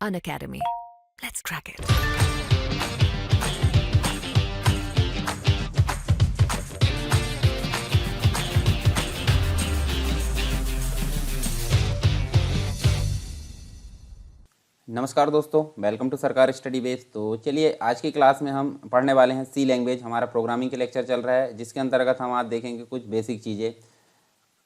Unacademy. Let's crack it. नमस्कार दोस्तों, welcome to सरकार स्टडी बेस। तो चलिए आज की क्लास में हम पढ़ने वाले हैं सी लैंग्वेज। हमारा प्रोग्रामिंग के लेक्चर चल रहा है, जिसके अंतर्गत हम आज देखेंगे कुछ बेसिक चीज़ें।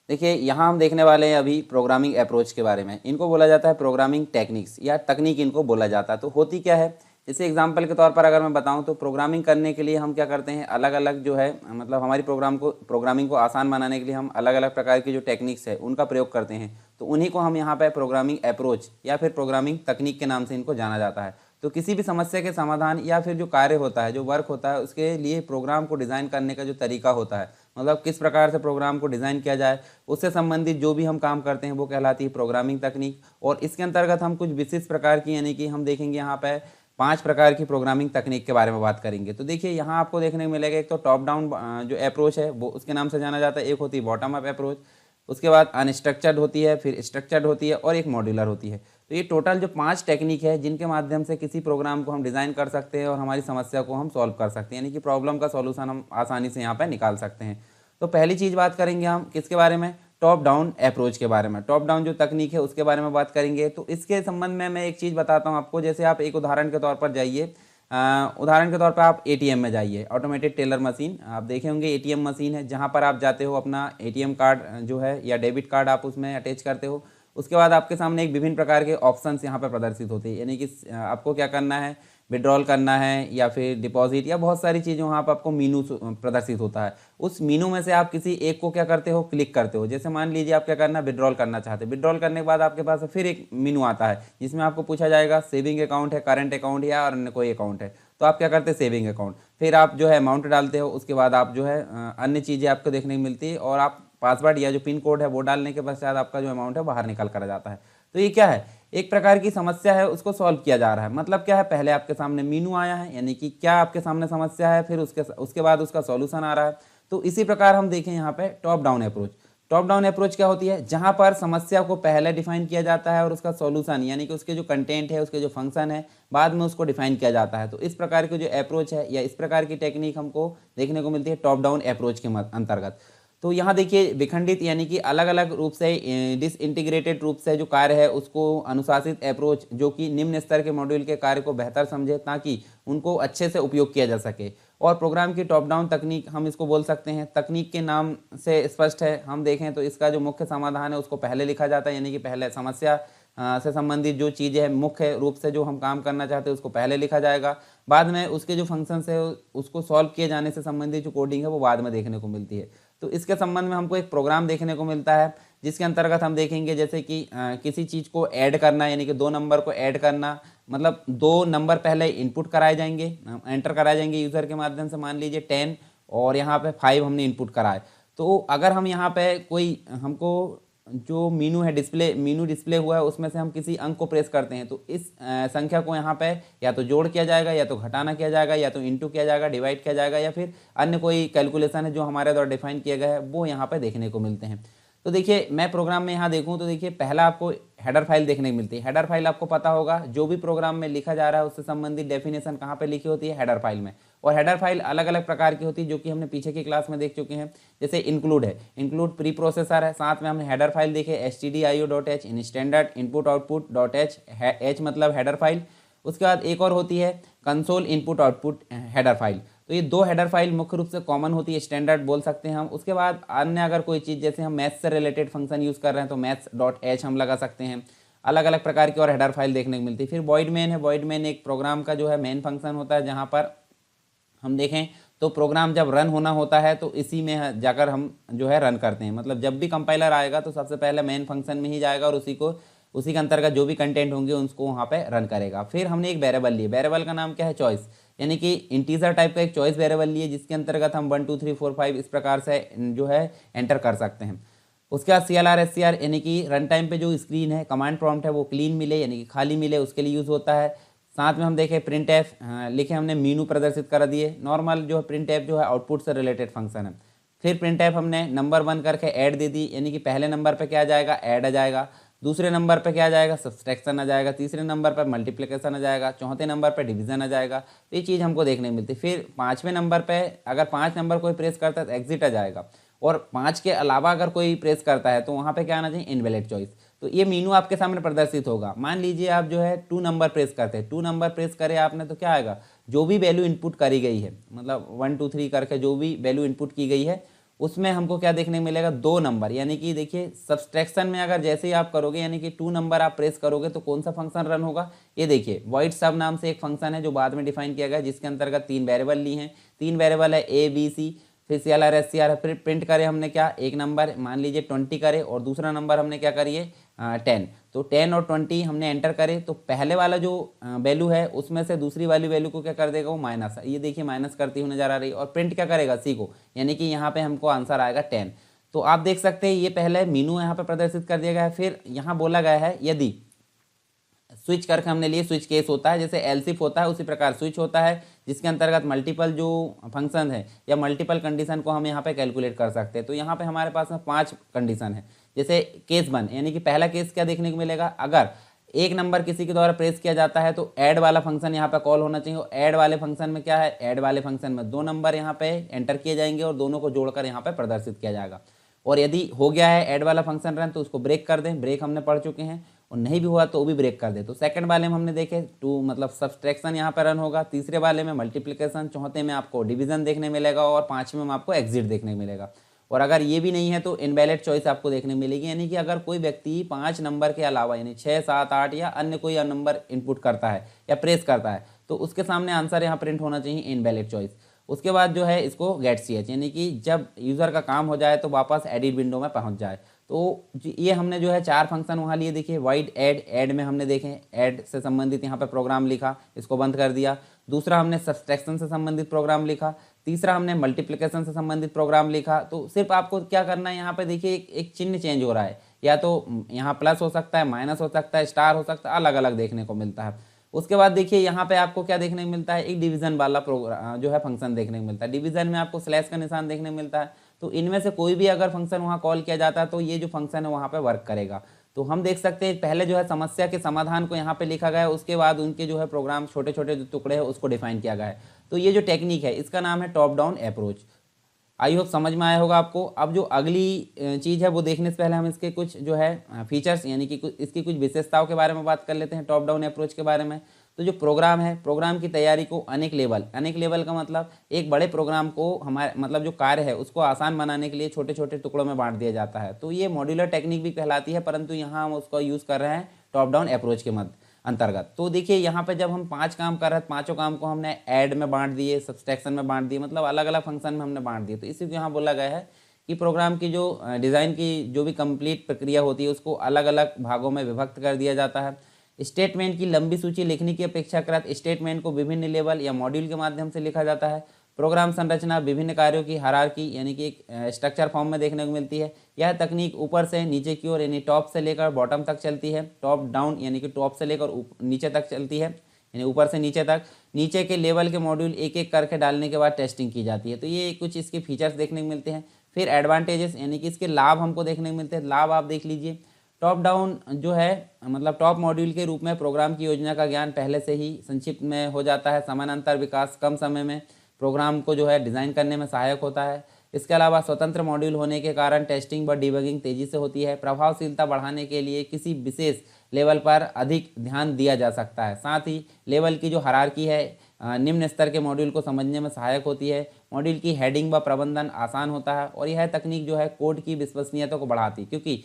देखिए, यहाँ हम देखने वाले हैं अभी प्रोग्रामिंग अप्रोच के बारे में। इनको बोला जाता है प्रोग्रामिंग टेक्निक्स या तकनीक इनको बोला जाता है। तो होती क्या है, जैसे एग्जांपल के तौर पर अगर मैं बताऊं तो प्रोग्रामिंग करने के लिए हम क्या करते हैं, अलग अलग जो है मतलब हमारी प्रोग्रामिंग को आसान बनाने के लिए हम अलग अलग प्रकार की जो टेक्निक्स है उनका प्रयोग करते हैं। तो उन्हीं को हम यहाँ पे प्रोग्रामिंग अप्रोच या फिर प्रोग्रामिंग तकनीक के नाम से इनको जाना जाता है। तो किसी भी समस्या के समाधान या फिर जो कार्य होता है, जो वर्क होता है, उसके लिए प्रोग्राम को डिज़ाइन करने का जो तरीका होता है, मतलब किस प्रकार से प्रोग्राम को डिज़ाइन किया जाए, उससे संबंधित जो भी हम काम करते हैं वो कहलाती है प्रोग्रामिंग तकनीक। और इसके अंतर्गत हम कुछ विशिष्ट प्रकार की, यानी कि हम देखेंगे यहाँ पे 5 प्रकार की प्रोग्रामिंग तकनीक के बारे में बात करेंगे। तो देखिए, यहाँ आपको देखने को मिलेगा, एक तो टॉप डाउन जो अप्रोच है वो उसके नाम से जाना जाता है, एक होती है बॉटम अप अप्रोच, उसके बाद अनस्ट्रक्चर्ड होती है, फिर स्ट्रक्चर्ड होती है और एक मॉड्यूलर होती है। तो ये टोटल जो 5 टेक्निक है जिनके माध्यम से किसी प्रोग्राम को हम डिज़ाइन कर सकते हैं और हमारी समस्या को हम सॉल्व कर सकते हैं, यानी कि प्रॉब्लम का सॉल्यूशन हम आसानी से यहाँ पर निकाल सकते हैं। तो पहली चीज़ बात करेंगे हम किसके बारे में, टॉप डाउन अप्रोच के बारे में। टॉप डाउन जो तकनीक है उसके बारे में बात करेंगे। तो इसके संबंध में मैं एक चीज़ बताता हूँ आपको। जैसे आप एक उदाहरण के तौर पर जाइए, उदाहरण के तौर पर आप एटीएम में जाइए, ऑटोमेटेड टेलर मशीन। आप देखे होंगे एटीएम मशीन है, जहाँ पर आप जाते हो, अपना एटीएम कार्ड जो है या डेबिट कार्ड आप उसमें अटैच करते हो। उसके बाद आपके सामने एक विभिन्न प्रकार के ऑप्शंस यहाँ पर प्रदर्शित होते हैं, यानी कि आपको क्या करना है, विड्रॉल करना है या फिर डिपॉजिट या बहुत सारी चीज़ें वहाँ पर आपको मीनू प्रदर्शित होता है। उस मीनू में से आप किसी एक को क्या करते हो, क्लिक करते हो। जैसे मान लीजिए आप क्या करना, विड्रॉल करना चाहते हैं। विड्रॉल करने के बाद आपके पास फिर एक मीनू आता है जिसमें आपको पूछा जाएगा सेविंग अकाउंट है, करंट अकाउंट है या अन्य कोई अकाउंट है। तो आप क्या करते हैं, सेविंग अकाउंट। फिर आप जो है अमाउंट डालते हो, उसके बाद आप जो है अन्य चीज़ें आपको देखने को मिलती है और आप पासवर्ड या जो पिन कोड है वो डालने के पश्चात आपका जो अमाउंट है बाहर निकल कर आ जाता है। तो ये क्या है, एक प्रकार की समस्या है, उसको सॉल्व किया जा रहा है। मतलब क्या है, पहले आपके सामने मीनू आया है, यानी कि क्या आपके सामने समस्या है, फिर उसके बाद उसका सॉल्यूशन आ रहा है। तो इसी प्रकार हम देखें यहाँ पे top down approach. Top down approach क्या होती है, जहाँ पर समस्या को पहले डिफाइन किया जाता है और उसका सॉल्यूशन, यानी कि उसके जो कंटेंट है, उसके जो फंक्शन है, बाद में उसको डिफाइन किया जाता है। तो इस प्रकार की जो अप्रोच है या इस प्रकार की टेक्निक हमको देखने को मिलती है टॉप डाउन अप्रोच के अंतर्गत। तो यहाँ देखिए, विखंडित यानी कि अलग अलग रूप से, डिसइंटीग्रेटेड रूप से जो कार्य है उसको अनुशासित अप्रोच, जो कि निम्न स्तर के मॉड्यूल के कार्य को बेहतर समझे ताकि उनको अच्छे से उपयोग किया जा सके। और प्रोग्राम की टॉप डाउन तकनीक हम इसको बोल सकते हैं, तकनीक के नाम से स्पष्ट है। हम देखें तो इसका जो मुख्य समाधान है उसको पहले लिखा जाता है, यानी कि पहले समस्या से संबंधित जो चीज़ें हैं, मुख्य रूप से जो हम काम करना चाहते हैं उसको पहले लिखा जाएगा। बाद में उसके जो फंक्शंस है उसको सॉल्व किए जाने से संबंधित जो कोडिंग है वो बाद में देखने को मिलती है। तो इसके संबंध में हमको एक प्रोग्राम देखने को मिलता है, जिसके अंतर्गत हम देखेंगे जैसे कि किसी चीज़ को ऐड करना, यानी कि 2 नंबर को ऐड करना। मतलब 2 नंबर पहले इनपुट कराए जाएंगे, एंटर कराए जाएंगे यूज़र के माध्यम से। मान लीजिए 10 और यहाँ पे 5 हमने इनपुट कराए। तो अगर हम यहाँ पे कोई, हमको जो मीनू डिस्प्ले हुआ है उसमें से हम किसी अंक को प्रेस करते हैं, तो इस संख्या को यहाँ पे या तो जोड़ किया जाएगा, या तो घटाना किया जाएगा, या तो इंटू किया जाएगा, डिवाइड किया जाएगा, या फिर अन्य कोई कैलकुलेशन है जो हमारे द्वारा डिफाइन किया गया है वो यहाँ पे देखने को मिलते हैं। तो देखिए, मैं प्रोग्राम में यहाँ देखूँ तो देखिए, पहला आपको हेडर फाइल देखने को मिलती है। हेडर फाइल आपको पता होगा, जो भी प्रोग्राम में लिखा जा रहा है उससे संबंधित डेफिनेशन कहाँ पे लिखी होती है, हेडर फाइल में। और हेडर फाइल अलग अलग प्रकार की होती है, जो कि हमने पीछे की क्लास में देख चुके हैं। जैसे इंक्लूड है, इंक्लूड प्री प्रोसेसर है। साथ में हमने हेडर फाइल देखे, stdio.h, standard input output dot H, H मतलब हेडर फाइल। उसके बाद एक और होती है console input output header file. तो ये 2 हेडर फाइल मुख्य रूप से कॉमन होती है, स्टैंडर्ड बोल सकते हैं हम। उसके बाद अन्य अगर कोई चीज़, जैसे हम मैथ्स से रिलेटेड फंक्शन यूज़ कर रहे हैं तो maths.h हम लगा सकते हैं। अलग अलग प्रकार की और हेडर फाइल देखने को मिलती है। फिर वॉइड मेन है, वॉइड मेन एक प्रोग्राम का जो है मेन फंक्शन होता है, जहाँ पर हम देखें तो प्रोग्राम जब रन होना होता है तो इसी में जाकर हम जो है रन करते हैं। मतलब जब भी कंपाइलर आएगा तो सबसे पहले मेन फंक्शन में ही जाएगा और उसी के अंतर्गत जो भी कंटेंट होंगे उसको वहाँ पे रन करेगा। फिर हमने एक वेरिएबल लिए, वेरिएबल का नाम क्या है, चॉइस, यानी कि इंटीजर टाइप का एक चॉइस वेरिएबल लिए, जिसके अंतर्गत हम 1 2 3 4 5 इस प्रकार से जो है एंटर कर सकते हैं। उसके बाद CLR SCR, यानी कि रन टाइम पे जो स्क्रीन है, कमांड प्रॉम्प्ट है, वो क्लीन मिले यानी कि खाली मिले, उसके लिए यूज़ होता है। साथ में हम देखें प्रिंट एफ लिखे, हमने मीनू प्रदर्शित कर दिए। नॉर्मल जो है प्रिंट एफ जो है आउटपुट से रिलेटेड फंक्शन है। फिर प्रिंट एफ हमने नंबर 1 करके ऐड दे दी, यानी कि पहले नंबर पे क्या आ जाएगा, ऐड आ जाएगा। दूसरे नंबर पे क्या आ जाएगा, सब्सट्रैक्शन आ जाएगा, तीसरे नंबर पर मल्टीप्लिकेशन आ जाएगा, चौथे नंबर पे डिवीजन आ जाएगा। तो ये चीज़ हमको देखने मिलती है। फिर पाँचवें नंबर पे अगर 5 नंबर कोई प्रेस करता है तो एग्जिट आ जाएगा, और 5 के अलावा अगर कोई प्रेस करता है तो वहाँ पे क्या आना चाहिए, इनवैलिड चॉइस। तो ये मीनू आपके सामने प्रदर्शित होगा। मान लीजिए आप जो है 2 नंबर प्रेस करते हैं, 2 नंबर प्रेस करे आपने तो क्या आएगा, जो भी वैल्यू इनपुट करी गई है, मतलब 1 2 3 करके जो भी वैल्यू इनपुट की गई है उसमें हमको क्या देखने को मिलेगा, 2 नंबर। यानी कि देखिए सब्सट्रैक्शन में अगर जैसे ही आप करोगे यानी कि 2 नंबर आप प्रेस करोगे तो कौन सा फंक्शन रन होगा, ये देखिए वॉइड सब नाम से एक फंक्शन है जो बाद में डिफाइन किया गया है, जिसके अंतर्गत 3 वेरिएबल ली हैं। 3 वेरिएबल है ए बी सी, फिर C L R S C R, फिर प्रिंट करे हमने क्या, एक नंबर मान लीजिए 20 करे और दूसरा नंबर हमने क्या करिए 10। तो 10 और 20 हमने एंटर करे तो पहले वाला जो वैल्यू है उसमें से दूसरी वाली वैल्यू को क्या कर देगा, वो माइनस, ये देखिए माइनस करती हुई नजर आ रही है, और प्रिंट क्या करेगा, सी को, यानी कि यहाँ पे हमको आंसर आएगा 10। तो आप देख सकते हैं ये पहले मीनू यहाँ पे प्रदर्शित कर दिया गया है। फिर यहाँ बोला गया है यदि स्विच करके हमने लिए, स्विच केस होता है जैसे एलसिफ होता है उसी प्रकार स्विच होता है, जिसके अंतर्गत मल्टीपल जो फंक्शन है या मल्टीपल कंडीशन को हम यहाँ पे कैलकुलेट कर सकते हैं। तो यहाँ पे हमारे पास में 5 कंडीशन है। जैसे केस 1 यानी कि पहला केस क्या देखने को मिलेगा, अगर एक नंबर किसी के द्वारा प्रेस किया जाता है तो ऐड वाला फंक्शन यहाँ पे कॉल होना चाहिए। ऐड वाले फंक्शन में क्या है, ऐड वाले फंक्शन में 2 नंबर यहाँ पे एंटर किए जाएंगे और दोनों को जोड़कर यहाँ पे प्रदर्शित किया जाएगा। और यदि हो गया है ऐड वाला फंक्शन रन तो उसको ब्रेक कर दें, ब्रेक हमने पढ़ चुके हैं, और नहीं भी हुआ तो वो भी ब्रेक कर दे। तो सेकंड वाले में हमने देखे 2 मतलब सब्सट्रैक्शन यहाँ पर रन होगा, तीसरे वाले में मल्टीप्लिकेशन, चौथे में आपको डिवीजन देखने मिलेगा और पांचवें में आपको एग्जिट देखने मिलेगा। और अगर ये भी नहीं है तो इनवैलिड चॉइस आपको देखने मिलेगी। यानी कि अगर कोई व्यक्ति 5 नंबर के अलावा यानी 6 7 8 या अन्य कोई नंबर इनपुट करता है या प्रेस करता है तो उसके सामने आंसर यहाँ प्रिंट होना चाहिए इनवैलिड चॉइस। उसके बाद जो है इसको गेट सी एच, यानी कि जब यूज़र का काम हो जाए तो वापस एडिट विंडो में पहुंच जाए। तो ये हमने जो है 4 फंक्शन वहाँ लिए। देखिए वाइड ऐड, ऐड में हमने देखे ऐड से संबंधित यहाँ पे प्रोग्राम लिखा, इसको बंद कर दिया। दूसरा हमने सब्सट्रैक्शन से संबंधित प्रोग्राम लिखा। तीसरा हमने मल्टीप्लिकेशन से संबंधित प्रोग्राम लिखा। तो सिर्फ आपको क्या करना है, यहाँ पे देखिए एक चिन्ह चेंज हो रहा है, या तो यहाँ प्लस हो सकता है, माइनस हो सकता है, स्टार हो सकता है, अलग अलग देखने को मिलता है। उसके बाद देखिए यहाँ पे आपको क्या देखने को मिलता है, एक डिवीजन वाला प्रोग्राम जो है फंक्शन देखने को मिलता है। डिवीजन में आपको स्लैश का निशान देखने को मिलता है। तो इनमें से कोई भी अगर फंक्शन वहाँ कॉल किया जाता है तो ये जो फंक्शन है वहाँ पे वर्क करेगा। तो हम देख सकते हैं पहले जो है समस्या के समाधान को यहाँ पे लिखा गया है, उसके बाद उनके जो है प्रोग्राम छोटे छोटे जो टुकड़े हैं उसको डिफाइन किया गया है। तो ये जो टेक्निक है इसका नाम है top down approach. I hope समझ में आया होगा आपको। अब जो अगली चीज़ है वो देखने से पहले हम इसके कुछ जो है फीचर्स यानी कि इसकी कुछ विशेषताओं के बारे में बात कर लेते हैं टॉप डाउन अप्रोच के बारे में। तो जो प्रोग्राम है, प्रोग्राम की तैयारी को अनेक लेवल का मतलब एक बड़े प्रोग्राम को हमारे मतलब जो कार्य है उसको आसान बनाने के लिए छोटे छोटे टुकड़ों में बांट दिया जाता है। तो ये मॉड्यूलर टेक्निक भी कहलाती है, परंतु यहाँ हम उसका यूज़ कर रहे हैं टॉप डाउन अप्रोच के अंतर्गत। तो देखिए यहाँ पे जब हम 5 काम कर रहे हैं, पांचों काम को हमने ऐड में बांट दिए, सब्सट्रैक्शन में बांट दिए, मतलब अलग अलग फंक्शन में हमने बांट दिए। तो इसी को यहाँ बोला गया है कि प्रोग्राम की जो डिज़ाइन की जो भी कंप्लीट प्रक्रिया होती है उसको अलग अलग भागों में विभक्त कर दिया जाता है। स्टेटमेंट की लंबी सूची लिखने की अपेक्षाकृत स्टेटमेंट को विभिन्न लेवल या मॉड्यूल के माध्यम से लिखा जाता है। प्रोग्राम संरचना विभिन्न कार्यों की हायरार्की यानी कि एक स्ट्रक्चर फॉर्म में देखने को मिलती है। यह तकनीक ऊपर से नीचे की ओर यानी टॉप से लेकर बॉटम तक चलती है। टॉप डाउन यानी कि टॉप से लेकर नीचे तक चलती है, यानी ऊपर से नीचे तक। नीचे के लेवल के मॉड्यूल एक एक करके डालने के बाद टेस्टिंग की जाती है। तो ये कुछ इसके फीचर्स देखने को मिलते हैं। फिर एडवांटेजेस यानी कि इसके लाभ हमको देखने को मिलते हैं। लाभ आप देख लीजिए, टॉप डाउन जो है मतलब टॉप मॉड्यूल के रूप में प्रोग्राम की योजना का ज्ञान पहले से ही संक्षिप्त में हो जाता है। समानांतर विकास कम समय में प्रोग्राम को जो है डिज़ाइन करने में सहायक होता है। इसके अलावा स्वतंत्र मॉड्यूल होने के कारण टेस्टिंग व डिबगिंग तेज़ी से होती है। प्रभावशीलता बढ़ाने के लिए किसी विशेष लेवल पर अधिक ध्यान दिया जा सकता है। साथ ही लेवल की जो हायरार्की है निम्न स्तर के मॉड्यूल को समझने में सहायक होती है। मॉड्यूल की हेडिंग व प्रबंधन आसान होता है और यह तकनीक जो है कोड की विश्वसनीयता को बढ़ाती है, क्योंकि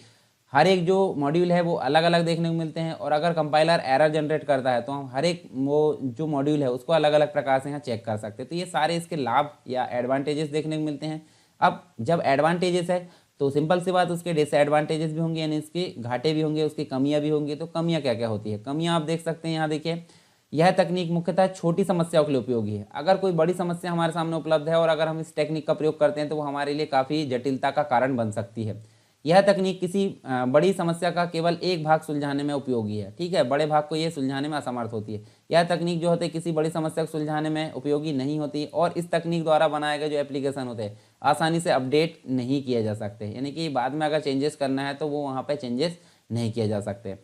हर एक जो मॉड्यूल है वो अलग अलग देखने को मिलते हैं। और अगर कंपाइलर एरर जनरेट करता है तो हम हर एक वो जो मॉड्यूल है उसको अलग अलग प्रकार से यहाँ चेक कर सकते हैं। तो ये सारे इसके लाभ या एडवांटेजेस देखने को मिलते हैं। अब जब एडवांटेजेस है तो सिंपल सी बात उसके डिसएडवांटेजेस भी होंगे, यानी इसके घाटे भी होंगे, उसकी कमियाँ भी होंगी। तो कमियाँ क्या क्या होती है, कमियाँ आप देख सकते हैं यहाँ देखिए। यह तकनीक मुख्यतः छोटी समस्याओं के लिए उपयोगी है। अगर कोई बड़ी समस्या हमारे सामने उपलब्ध है और अगर हम इस टेक्निक का प्रयोग करते हैं तो वो हमारे लिए काफ़ी जटिलता का कारण बन सकती है। यह तकनीक किसी बड़ी समस्या का केवल एक भाग सुलझाने में उपयोगी है, ठीक है, बड़े भाग को ये सुलझाने में असमर्थ होती है। यह तकनीक जो होती है किसी बड़ी समस्या को सुलझाने में उपयोगी नहीं होती और इस तकनीक द्वारा बनाए गए जो एप्लीकेशन होते हैं आसानी से अपडेट नहीं किए जा सकते, यानी कि बाद में अगर चेंजेस करना है तो वो वहाँ पे चेंजेस नहीं किए जा सकते।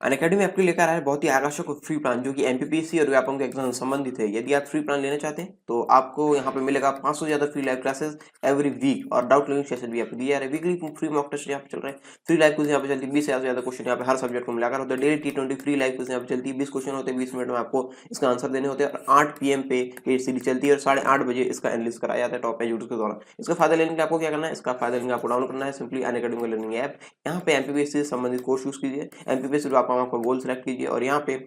अनअकैडमी आपके लिए लेकर आया है बहुत ही आकर्षक और फ्री प्लान जो कि एमपीपीएससी और व्यापम के एग्जाम से संबंधित है। यदि आप फ्री प्लान लेना चाहते हैं तो आपको यहाँ पे मिलेगा 500 से ज्यादा free live classes every week और डाउट क्लियरिंग सेशन भी आपको दिया जा रहा है। वीकली फ्री मॉक टेस्ट यहाँ पे चल रहे हैं। फ्री लाइव क्विज यहाँ पे चलती है 20 से ज्यादा क्वेश्चन यहाँ पे हर सब्जेक्ट को मिलाकर होते हैं। Daily T20 free live quiz यहाँ पे चलती है। 20 क्वेश्चन होते हैं, 20 मिनट में आपको इसका आंसर देने होते हैं और 8 PM पे ये सीरीज चलती है और 8:30 बजे इसका एनालिसिस कराया जाता है टॉप एजुकेटर्स के द्वारा। इसका फायदा लेने के लिए आपको क्या करना है, इसका फायदा लेने आपको डाउनलोड करना है सिंपली अनअकैडमी लर्निंग ऐप। यहाँ पे एमपीपीएससी से संबंधित कोर्स यूज कीजिए, एमपीपीएससी आपका गोल सेलेक्ट कीजिए और यहाँ पे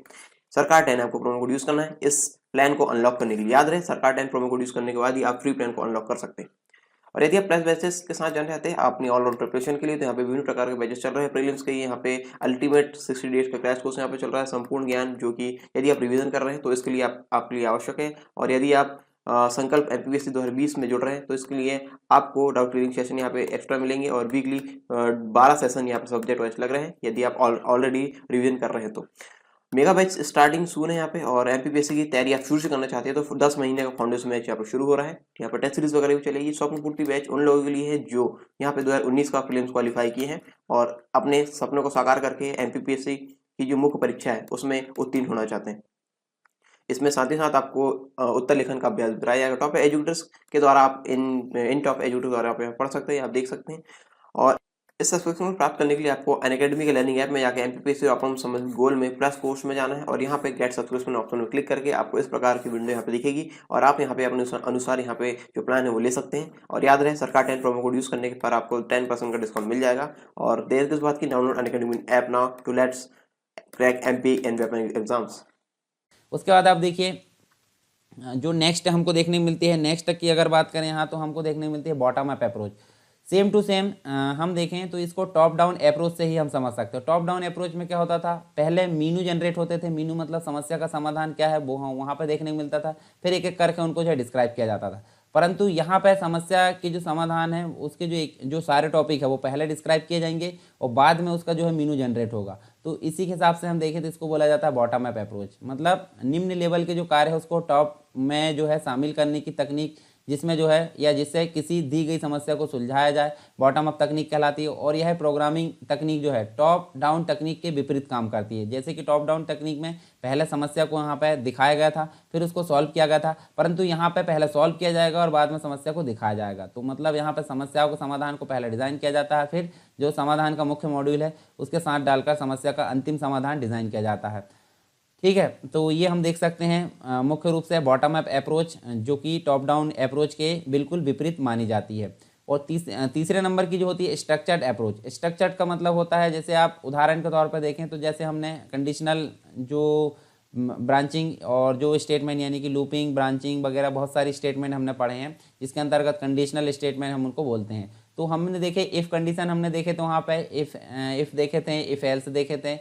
सरकार 10 आपको प्रोमो कोड यूज करना है इस प्लान को अनलॉक करने के लिए। याद रहे सरकार 10 प्रोमो कोड यूज करने के बाद ही आप फ्री प्लान को अनलॉक कर सकते हैं। और यदि आप प्लस बैचेस के साथ जाना चाहते हैं अपनी ऑलराउंड प्रिपरेशन के लिए तो यहाँ पे विभिन्न प्रकार के बैचेस चल रहे हैं। प्रीलिम्स के यहाँ पे अल्टीमेट 60 डेज का क्रैश कोर्स यहाँ पे चल रहा है, संपूर्ण ज्ञान, जो कि यदि आप रिवीजन कर रहे हैं तो इसके लिए आपके लिए आवश्यक है। और यदि आप संकल्प एमपीपीएससी 2020 में जुड़ रहे हैं तो इसके लिए आपको डाउट क्लियरिंग सेशन यहाँ पे एक्स्ट्रा मिलेंगे और वीकली 12 सेशन यहाँ पे सब्जेक्ट वाइज लग रहे हैं यदि आप ऑलरेडी रिवीजन कर रहे हैं तो। मेगा बैच स्टार्टिंग सून है यहाँ पे और एमपीपीएससी की तैयारी आप शुरू से करना चाहते हैं तो 10 महीने का फाउंडेशन बैच यहाँ पर शुरू हो रहा है। यहाँ पर टेस्ट सीरीज वगैरह भी चलेगी। स्वप्न पूर्ति बैच उन लोगों के लिए है जो यहाँ पे 2019 का प्रीलिम्स क्वालिफाई किए हैं और अपने सपनों को साकार करके एमपीपीएससी की जो मुख्य परीक्षा है उसमें उत्तीर्ण होना चाहते हैं। इसमें साथ ही साथ आपको उत्तर लेखन का अभ्यास कराया जाएगा। टॉप एजुकेटर्स के द्वारा आप इन टॉप एजुकेटर्स द्वारा आप पढ़ सकते हैं, आप देख सकते हैं। और इस सब्सक्रिप्शन को प्राप्त करने के लिए आपको अनअकैडमी के लर्निंग ऐप में जाकर एमपीपीएससी और अपना संबंधित गोल में प्लस कोर्स में जाना है और यहाँ पे गेट सब्सक्रिप्शन ऑप्शन में क्लिक करके आपको इस प्रकार की विंडो यहाँ पे दिखेगी और आप यहाँ पे अपने अनुसार यहाँ पे जो प्लान है वो ले सकते हैं। और याद रहे सरकार 10 प्रोमो कोड यूज करने पर आपको 10% का डिस्काउंट मिल जाएगा। और देर किस बात की, download Unacademy app now to let's crack MP and exams. उसके बाद आप देखिए जो नेक्स्ट हमको देखने को मिलती है, नेक्स्ट की अगर बात करें यहाँ तो हमको देखने को मिलती है bottom up approach. Same to same हम देखें तो इसको टॉप डाउन अप्रोच से ही हम समझ सकते हो। टॉप डाउन अप्रोच में क्या होता था, पहले मीनू जनरेट होते थे। मीनू मतलब समस्या का समाधान क्या है वो वहाँ पर देखने को मिलता था, फिर एक एक करके उनको जो है डिस्क्राइब किया जाता था। परंतु यहाँ पे समस्या की जो समाधान है उसके जो सारे टॉपिक है वो पहले डिस्क्राइब किए जाएंगे और बाद में उसका जो है मीनू जनरेट होगा। तो इसी के हिसाब से हम देखें तो इसको बोला जाता है बॉटम अप अप्रोच। मतलब निम्न लेवल के जो कार्य है उसको टॉप में जो है शामिल करने की तकनीक, जिसमें जो है या जिससे किसी दी गई समस्या को सुलझाया जाए, बॉटम अप तकनीक कहलाती है। और यह प्रोग्रामिंग तकनीक जो है टॉप डाउन तकनीक के विपरीत काम करती है। जैसे कि टॉप डाउन तकनीक में पहले समस्या को यहाँ पे दिखाया गया था, फिर उसको सॉल्व किया गया था, परंतु यहाँ पे पहले सॉल्व किया जाएगा और बाद में समस्या को दिखाया जाएगा। तो मतलब यहाँ पे समस्याओं को समाधान को पहले डिज़ाइन किया जाता है, फिर जो समाधान का मुख्य मॉड्यूल है उसके साथ डालकर समस्या का अंतिम समाधान डिज़ाइन किया जाता है। ठीक है, तो ये हम देख सकते हैं मुख्य रूप से बॉटम अप अप्रोच जो कि टॉप डाउन अप्रोच के बिल्कुल विपरीत मानी जाती है। और तीसरे नंबर की जो होती है स्ट्रक्चर्ड अप्रोच। स्ट्रक्चर्ड का मतलब होता है, जैसे आप उदाहरण के तौर पर देखें तो जैसे हमने कंडीशनल जो ब्रांचिंग और जो स्टेटमेंट यानी कि लूपिंग, ब्रांचिंग वगैरह बहुत सारी स्टेटमेंट हमने पढ़े हैं जिसके अंतर्गत कंडीशनल स्टेटमेंट हम उनको बोलते हैं। तो हमने देखे इफ़ कंडीशन हमने देखे तो वहाँ पे इफ़ देखे थे, इफ़ एल्स देखे थे,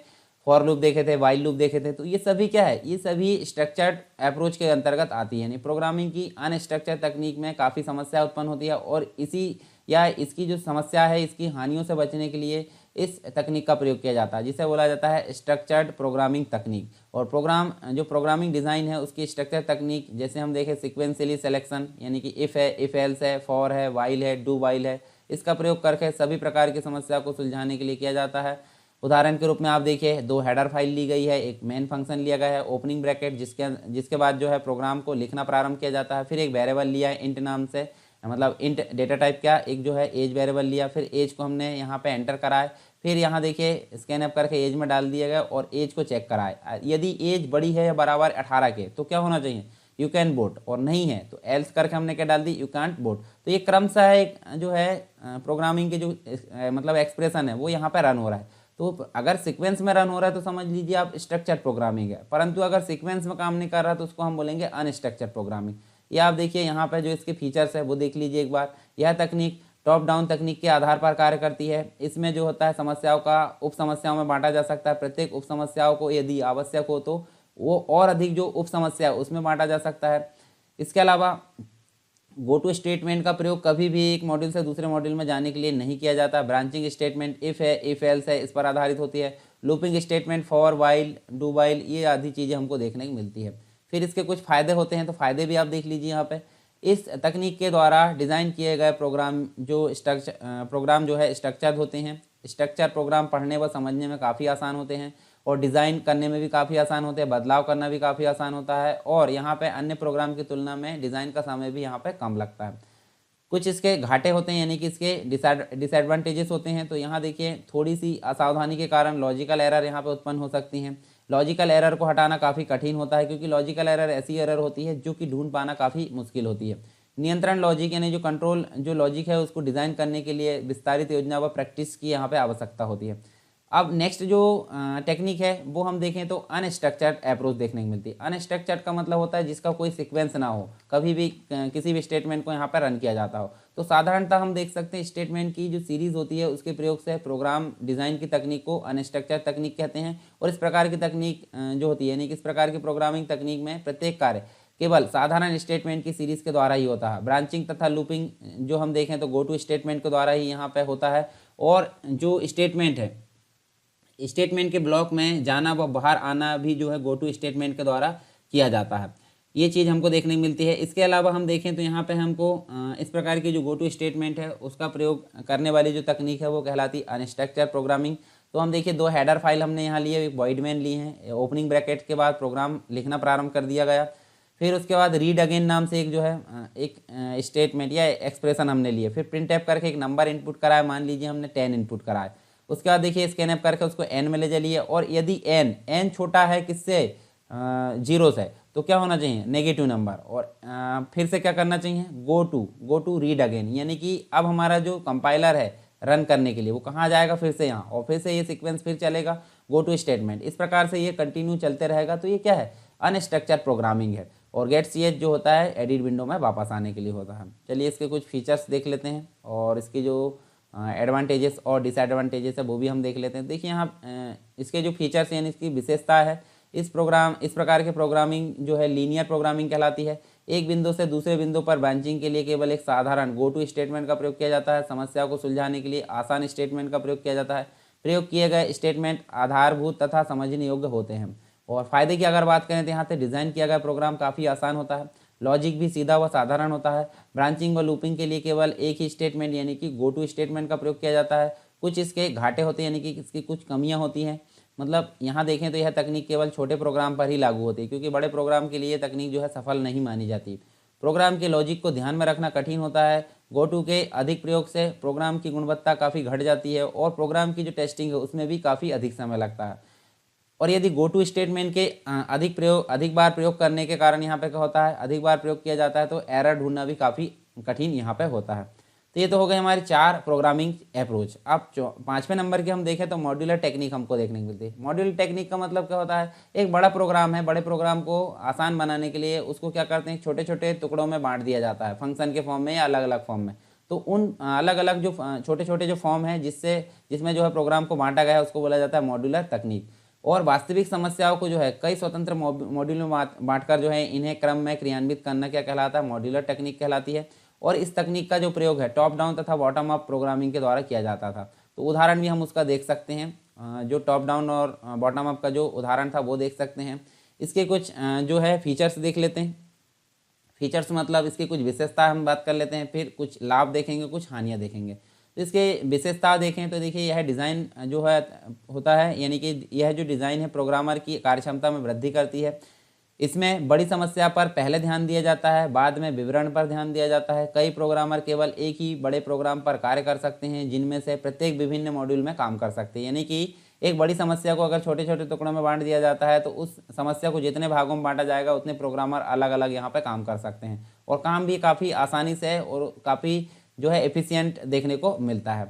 फॉर लूप देखे थे, वाइल लूप देखे थे। तो ये सभी क्या है, ये सभी स्ट्रक्चर्ड अप्रोच के अंतर्गत आती है। यानी प्रोग्रामिंग की अनस्ट्रक्चर्ड तकनीक में काफ़ी समस्या उत्पन्न होती है और इसकी जो समस्या है इसकी हानियों से बचने के लिए इस तकनीक का प्रयोग किया जाता है, जिसे बोला जाता है स्ट्रक्चर्ड प्रोग्रामिंग तकनीक। और प्रोग्रामिंग डिज़ाइन है उसकी स्ट्रक्चर तकनीक, जैसे हम देखें सिक्वेंशियली सिलेक्शन यानी कि इफ़ है, इफ़ एल्स है, फॉर है, वाइल है, डू वाइल है, इसका प्रयोग करके सभी प्रकार की समस्या को सुलझाने के लिए किया जाता है। उदाहरण के रूप में आप देखिए 2 हेडर फाइल ली गई है, एक मेन फंक्शन लिया गया है, ओपनिंग ब्रैकेट जिसके बाद जो है प्रोग्राम को लिखना प्रारंभ किया जाता है। फिर एक वेरिएबल लिया है इंट नाम से, मतलब इंट डेटा टाइप क्या, एक जो है एज वेरिएबल लिया, फिर एज को हमने यहाँ पे एंटर कराए, फिर यहाँ देखिए स्कैन अप करके एज में डाल दिया गया और एज को चेक कराए। यदि एज बड़ी है या बराबर 18 के तो क्या होना चाहिए, यू कैन वोट, और नहीं है तो एल्स करके हमने क्या डाल दी, यू कांट वोट। तो ये क्रमशः एक जो है प्रोग्रामिंग के जो मतलब एक्सप्रेशन है वो यहाँ पे रन हो रहा है। तो अगर सीक्वेंस में रन हो रहा है तो समझ लीजिए आप स्ट्रक्चर्ड प्रोग्रामिंग है, परंतु अगर सीक्वेंस में काम नहीं कर रहा तो उसको हम बोलेंगे अनस्ट्रक्चर्ड प्रोग्रामिंग। ये आप देखिए यहाँ पे जो इसके फीचर्स है वो देख लीजिए एक बार। यह तकनीक टॉप डाउन तकनीक के आधार पर कार्य करती है। इसमें जो होता है समस्याओं का उप समस्याओं में बांटा जा सकता है। प्रत्येक उप समस्याओं को यदि आवश्यक हो तो वो और अधिक जो उप समस्या है उसमें बांटा जा सकता है। इसके अलावा गो टू स्टेटमेंट का प्रयोग कभी भी एक मॉड्यूल से दूसरे मॉड्यूल में जाने के लिए नहीं किया जाता। ब्रांचिंग स्टेटमेंट इफ़ है, इफ़ एल्स है, इस पर आधारित होती है। Looping statement for, while, do while, ये आदि चीज़ें हमको देखने को मिलती है। फिर इसके कुछ फ़ायदे होते हैं, तो फ़ायदे भी आप देख लीजिए यहाँ पे। इस तकनीक के द्वारा डिज़ाइन किए गए प्रोग्राम जो है स्ट्रक्चर्ड होते हैं स्ट्रक्चर प्रोग्राम पढ़ने व समझने में काफ़ी आसान होते हैं और डिज़ाइन करने में भी काफ़ी आसान होते हैं, बदलाव करना भी काफ़ी आसान होता है और यहाँ पे अन्य प्रोग्राम की तुलना में डिज़ाइन का समय भी यहाँ पे कम लगता है। कुछ इसके घाटे होते हैं यानी कि इसके डिसएडवांटेजेस होते हैं। तो यहाँ देखिए थोड़ी सी असावधानी के कारण लॉजिकल एरर यहाँ पे उत्पन्न हो सकती हैं। लॉजिकल एरर को हटाना काफ़ी कठिन होता है क्योंकि लॉजिकल एरर ऐसी एरर होती है जो कि ढूंढ पाना काफ़ी मुश्किल होती है। नियंत्रण लॉजिक यानी जो कंट्रोल जो लॉजिक है उसको डिज़ाइन करने के लिए विस्तारित योजना व प्रैक्टिस की यहाँ पे आवश्यकता होती है। अब नेक्स्ट जो टेक्निक है वो हम देखें तो अनस्ट्रक्चर्ड अप्रोच देखने को मिलती है। अनस्ट्रक्चर्ड का मतलब होता है जिसका कोई सीक्वेंस ना हो, कभी भी किसी भी स्टेटमेंट को यहाँ पर रन किया जाता हो। तो साधारणतः हम देख सकते हैं स्टेटमेंट की जो सीरीज होती है उसके प्रयोग से प्रोग्राम डिज़ाइन की तकनीक को अनस्ट्रक्चर्ड तकनीक कहते हैं। और इस प्रकार की तकनीक जो होती है यानी कि इस प्रकार की प्रोग्रामिंग तकनीक में प्रत्येक कार्य केवल साधारण स्टेटमेंट की सीरीज के द्वारा ही होता है। ब्रांचिंग तथा लूपिंग जो हम देखें तो गो टू स्टेटमेंट के द्वारा ही यहाँ पे होता है और जो स्टेटमेंट है स्टेटमेंट के ब्लॉक में जाना व बाहर आना भी जो है गो टू स्टेटमेंट के द्वारा किया जाता है। ये चीज़ हमको देखने को मिलती है। इसके अलावा हम देखें तो यहाँ पे हमको इस प्रकार की जो गो टू स्टेटमेंट है उसका प्रयोग करने वाली जो तकनीक है वो कहलाती अनस्ट्रक्चर प्रोग्रामिंग। तो हम देखिए दो हेडर फाइल हमने यहाँ लिए, एक वॉइड मेन ली हैं, ओपनिंग ब्रैकेट के बाद प्रोग्राम लिखना प्रारंभ कर दिया गया। फिर उसके बाद रीड अगेन नाम से एक जो है एक स्टेटमेंट या एक्सप्रेशन हमने लिए। फिर प्रिंट टैप करके एक नंबर इनपुट कराया, मान लीजिए हमने 10 इनपुट कराया। उसके बाद देखिए स्कैन ऐप करके उसको एन में ले चलिए और यदि एन छोटा है किससे 0 से तो क्या होना चाहिए नेगेटिव नंबर। और फिर से क्या करना चाहिए गो टू रीड अगेन, यानी कि अब हमारा जो कंपाइलर है रन करने के लिए वो कहाँ जाएगा फिर से यहाँ, और फिर से ये सीक्वेंस फिर चलेगा गो टू स्टेटमेंट। इस प्रकार से ये कंटिन्यू चलते रहेगा। तो ये क्या है अनस्ट्रक्चर प्रोग्रामिंग है। और गेट ch जो होता है एडिट विंडो में वापस आने के लिए होता है। चलिए इसके कुछ फीचर्स देख लेते हैं और इसकी जो एडवांटेजेस और डिसएडवांटेजेस है वो भी हम देख लेते हैं। देखिए यहाँ इसके जो फीचर्स यानी इसकी विशेषता है, इस प्रकार के प्रोग्रामिंग जो है लीनियर प्रोग्रामिंग कहलाती है। एक बिंदु से दूसरे बिंदु पर ब्रांचिंग के लिए केवल एक साधारण गो टू स्टेटमेंट का प्रयोग किया जाता है। समस्या को सुलझाने के लिए आसान स्टेटमेंट का प्रयोग किया जाता है। प्रयोग किए गए स्टेटमेंट आधारभूत तथा समझने योग्य होते हैं। और फायदे की अगर बात करें तो यहाँ से डिज़ाइन किया गया प्रोग्राम काफ़ी आसान होता है, लॉजिक भी सीधा व साधारण होता है। ब्रांचिंग व लूपिंग के लिए केवल एक ही स्टेटमेंट यानी कि गो टू स्टेटमेंट का प्रयोग किया जाता है। कुछ इसके घाटे होते हैं यानी कि इसकी कुछ कमियां होती हैं। मतलब यहाँ देखें तो यह तकनीक केवल छोटे प्रोग्राम पर ही लागू होती है क्योंकि बड़े प्रोग्राम के लिए तकनीक जो है सफल नहीं मानी जाती। प्रोग्राम के लॉजिक को ध्यान में रखना कठिन होता है। गो टू के अधिक प्रयोग से प्रोग्राम की गुणवत्ता काफ़ी घट जाती है और प्रोग्राम की जो टेस्टिंग है उसमें भी काफ़ी अधिक समय लगता है। और यदि गो टू स्टेटमेंट के अधिक बार प्रयोग करने के कारण यहाँ पे क्या होता है अधिक बार प्रयोग किया जाता है तो एरर ढूंढना भी काफ़ी कठिन यहाँ पे होता है। तो ये तो हो गए हमारे 4 प्रोग्रामिंग अप्रोच। अब 5वें नंबर के हम देखें तो मॉड्यूलर टेक्निक हमको देखने को मिलती है। मॉड्यूलर टेक्निक का मतलब क्या होता है, एक बड़ा प्रोग्राम है, बड़े प्रोग्राम को आसान बनाने के लिए उसको क्या करते हैं छोटे छोटे टुकड़ों में बांट दिया जाता है, फंक्शन के फॉर्म में या अलग अलग फॉर्म में। तो उन अलग अलग जो छोटे छोटे जो फॉर्म है जिसमें जो है प्रोग्राम को बांटा गया है उसको बोला जाता है मॉड्यूलर तकनीक। और वास्तविक समस्याओं को जो है कई स्वतंत्र मॉड्यूल में बांटकर जो है इन्हें क्रम में क्रियान्वित करना क्या कहलाता है मॉड्यूलर टेक्निक कहलाती है। और इस तकनीक का जो प्रयोग है टॉप डाउन तथा बॉटम अप प्रोग्रामिंग के द्वारा किया जाता था। तो उदाहरण भी हम उसका देख सकते हैं, जो टॉप डाउन और बॉटम अप का जो उदाहरण था वो देख सकते हैं। इसके कुछ जो है फीचर्स देख लेते हैं। फीचर्स मतलब इसकी कुछ विशेषता हम बात कर लेते हैं, फिर कुछ लाभ देखेंगे, कुछ हानियाँ देखेंगे। तो इसके विशेषता देखें तो देखिए यह डिज़ाइन जो है होता है यानी कि यह जो डिज़ाइन है प्रोग्रामर की कार्यक्षमता में वृद्धि करती है। इसमें बड़ी समस्या पर पहले ध्यान दिया जाता है, बाद में विवरण पर ध्यान दिया जाता है। कई प्रोग्रामर केवल एक ही बड़े प्रोग्राम पर कार्य कर सकते हैं जिनमें से प्रत्येक विभिन्न मॉड्यूल में काम कर सकते हैं। यानी कि एक बड़ी समस्या को अगर छोटे छोटे टुकड़ों में बांट दिया जाता है तो उस समस्या को जितने भागों में बांटा जाएगा उतने प्रोग्रामर अलग अलग यहाँ पर काम कर सकते हैं और काम भी काफ़ी आसानी से और काफ़ी जो है एफिशिएंट देखने को मिलता है।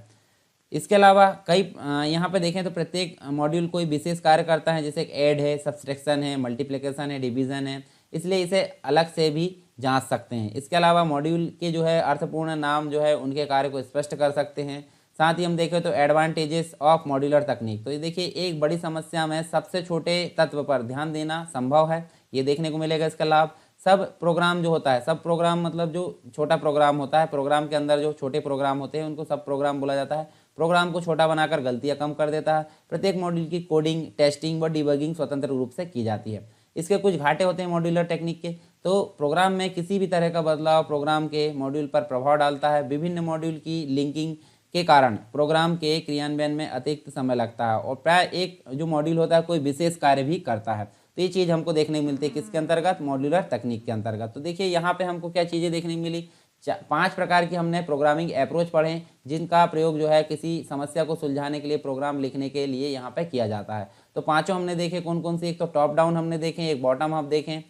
इसके अलावा कई यहाँ पे देखें तो प्रत्येक मॉड्यूल कोई विशेष कार्य करता है, जैसे ऐड है, सब्सट्रैक्शन है, मल्टीप्लिकेशन है, डिवीज़न है, इसलिए इसे अलग से भी जांच सकते हैं। इसके अलावा मॉड्यूल के जो है अर्थपूर्ण नाम जो है उनके कार्य को स्पष्ट कर सकते हैं। साथ ही हम देखें तो एडवांटेजेस ऑफ मॉड्यूलर तकनीक, तो ये देखिए एक बड़ी समस्या में सबसे छोटे तत्व पर ध्यान देना संभव है, ये देखने को मिलेगा इसका लाभ। सब प्रोग्राम जो होता है, सब प्रोग्राम मतलब जो छोटा प्रोग्राम होता है, प्रोग्राम के अंदर जो छोटे प्रोग्राम होते हैं उनको सब प्रोग्राम बोला जाता है। प्रोग्राम को छोटा बनाकर गलतियां कम कर देता है। प्रत्येक मॉड्यूल की कोडिंग, टेस्टिंग व डिबगिंग स्वतंत्र रूप से की जाती है। इसके कुछ घाटे होते हैं मॉड्यूलर टेक्निक के, तो प्रोग्राम में किसी भी तरह का बदलाव प्रोग्राम के मॉड्यूल पर प्रभाव डालता है। विभिन्न मॉड्यूल की लिंकिंग के कारण प्रोग्राम के क्रियान्वयन में अतिरिक्त समय लगता है और प्राय एक जो मॉड्यूल होता है कोई विशेष कार्य भी करता है। तो ये चीज़ हमको देखने को मिलती है किसके अंतर्गत, मॉड्यूलर तकनीक के अंतर्गत। तो देखिए यहाँ पे हमको क्या चीज़ें देखने को मिली, 5 प्रकार की हमने प्रोग्रामिंग अप्रोच पढ़े जिनका प्रयोग जो है किसी समस्या को सुलझाने के लिए, प्रोग्राम लिखने के लिए यहाँ पे किया जाता है। तो पांचों हमने देखे कौन कौन से, एक तो टॉप डाउन हमने देखे, एक बॉटम अप देखें,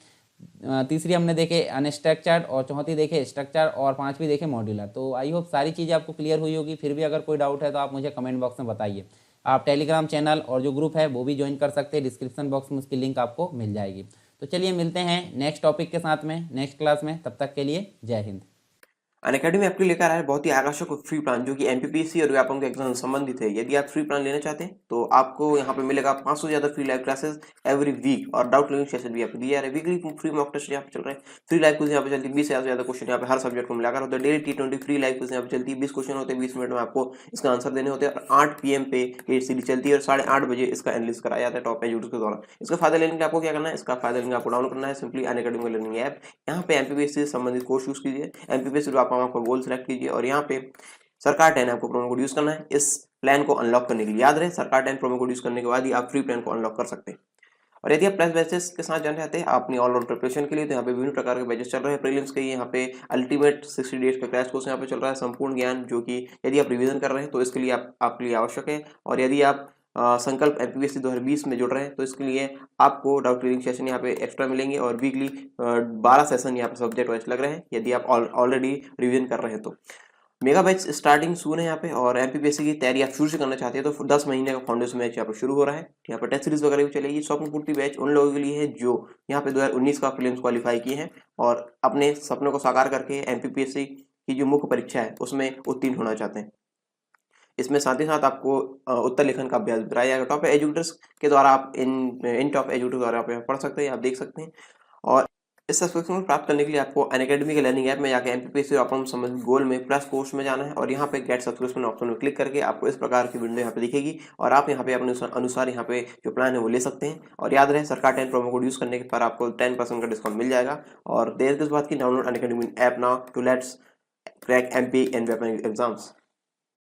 तीसरी हमने देखे अनस्ट्रक्चर्ड और चौथी देखे स्ट्रक्चर और पांचवी देखे मॉड्यूलर। तो आई होप सारी चीज़ें आपको क्लियर हुई होगी। फिर भी अगर कोई डाउट है तो आप मुझे कमेंट बॉक्स में बताइए। आप टेलीग्राम चैनल और जो ग्रुप है वो भी ज्वाइन कर सकते हैं, डिस्क्रिप्शन बॉक्स में उसकी लिंक आपको मिल जाएगी। तो चलिए मिलते हैं नेक्स्ट टॉपिक के साथ में नेक्स्ट क्लास में, तब तक के लिए जय हिंद। अनअकैडमी आपके लेकर आया है बहुत ही आकर्षक और फ्री प्लान जो कि एमपीपीएससी और व्यापम के एग्जाम से संबंधित है। यदि आप फ्री प्लान लेना चाहते हैं तो आपको यहाँ पे मिलेगा 500 से ज्यादा free live classes every week और डाउट क्लियरिंग सेशन भी आपको दिया जा रहा है। वीकली फ्री मॉक टेस्ट यहाँ पे चल रहे हैं, फ्री लाइव क्विज यहाँ पे चलती है, 20 से ज्यादा क्वेश्चन यहाँ पे हर सब्जेक्ट को मिलाकर होता है। Daily T20 free live quiz यहाँ पे चलती है, 20 क्वेश्चन होते हैं, 20 मिनट में आपको इसका आंसर देने होते हैं और 8 PM पे ये सीरीज चलती है और 8:30 बजे इसका एनालिसिस कराया जाता है टॉप एजुकेटर्स के द्वारा। इसका फायदा लेने के लिए आपको क्या करना है, इसका फायदा लेने आपको डाउनलोड करना है सिंपली अनअकैडमी का लर्निंग ऐप। यहाँ पे एमपीपीएससी से संबंधित कोर्स यूज कीजिए, एमपीपीएससी आपका गोल सेलेक्ट कीजिए और यहाँ पे सरकार 10 आपको प्रोमो कोड यूज करना है इस प्लान को अनलॉक करने के लिए। याद रहे सरकार 10 प्रोमो कोड यूज करने के बाद ही आप फ्री प्लान को अनलॉक कर सकते हैं। और यदि आप प्लस बैचेस के साथ जाना चाहते हैं अपनी ऑलराउंड प्रिपरेशन के लिए तो यहाँ पे विभिन्न प्रकार के बैचेस चल रहे हैं। प्रीलिम्स के यहाँ पे अल्टीमेट 60 डेज का क्रैश कोर्स यहाँ पे चल रहा है, संपूर्ण ज्ञान, जो कि यदि आप रिवीजन कर रहे हैं तो इसके लिए आपके लिए आवश्यक है। और यदि आप संकल्प एमपीपीएससी 2020 में जुड़ रहे हैं तो इसके लिए आपको डाउट क्लियरिंग सेशन यहाँ पे एक्स्ट्रा मिलेंगे और वीकली 12 सेशन यहाँ पे सब्जेक्ट वाइज लग रहे हैं यदि आप ऑलरेडी रिवीजन कर रहे हैं तो। मेगा बैच स्टार्टिंग सून है यहाँ पे और एमपीपीएससी की तैयारी आप शुरू से करना चाहते हैं तो 10 महीने का फाउंडेशन बैच यहाँ पे शुरू हो रहा है। यहाँ पे टेस्ट सीरीज वगैरह भी चलेगी। स्वप्न पूर्ति बैच उन लोगों के लिए है जो यहाँ पे 2019 का प्रीलिम्स क्वालिफाई किए हैं और अपने सपनों को साकार करके एमपीपीएससी की जो मुख्य परीक्षा है उसमें उत्तीर्ण होना चाहते हैं। इसमें साथ ही साथ आपको उत्तर लेखन का अभ्यास कराया जाएगा टॉप एजुकेटर्स के द्वारा। आप इन टॉप एजुकेटर्स द्वारा आप पढ़ सकते हैं, आप देख सकते हैं। और इस सब्सक्रिप्शन को प्राप्त करने के लिए आपको अनअकैडमी के लर्निंग ऐप में जाकर एमपीपीएससी और अपना संबंधित गोल में प्लस कोर्स में जाना है और यहाँ पे गेट सब्सक्रिप्शन ऑप्शन में क्लिक करके आपको इस प्रकार की विंडो यहाँ पे दिखेगी और आप यहाँ पे अपने अनुसार यहाँ पे जो प्लान है वो ले सकते हैं। और याद रहे सरकार 10 प्रोमो कोड यूज करने पर आपको 10% का डिस्काउंट मिल जाएगा। और देर किस बात की, download Unacademy app now to let's crack MP and weapon exams.